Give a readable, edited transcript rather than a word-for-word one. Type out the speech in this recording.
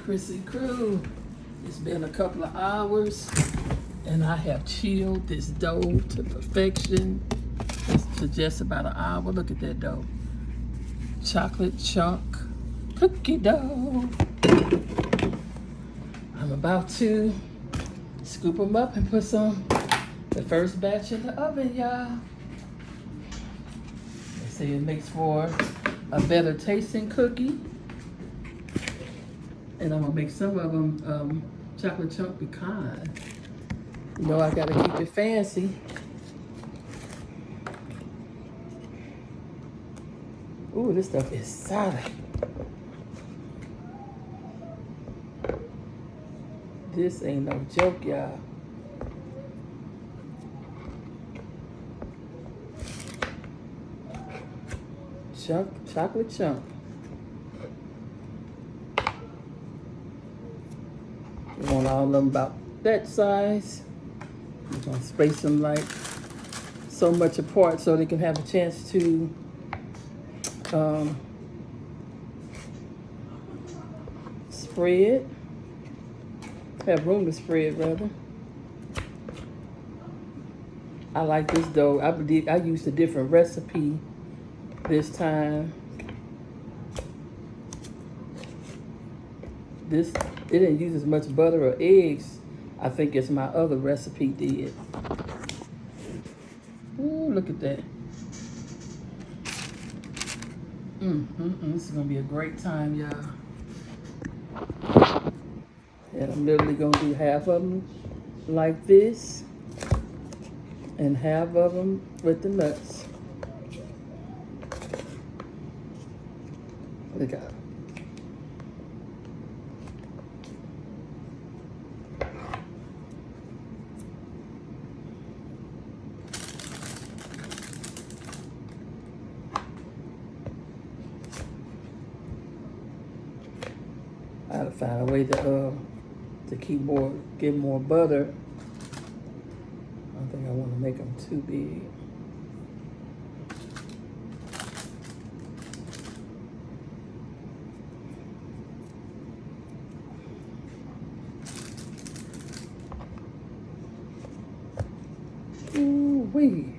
Chrissy crew. It's been a couple of hours and I have chilled this dough to perfection. It's to just about an hour. Look at that dough. Chocolate chunk cookie dough. I'm about to scoop them up and put the first batch in the oven, y'all. They say it makes for a better tasting cookie. And I'm gonna make some of them chocolate chunk pecan. You know I gotta keep it fancy. Ooh, this stuff is solid. This ain't no joke, y'all. Chocolate chunk. You want all of them about that size. You're gonna space them like so much apart so they can have a chance to spread. Have room to spread, rather. I like this dough. I used a different recipe this time. It didn't use as much butter or eggs, I think, as my other recipe did. Ooh, look at that. This is gonna be a great time, y'all. And I'm literally gonna do half of them like this and half of them with the nuts. Look at it. I gotta find a way to get more butter. I don't think I want to make them too big. Ooh wee.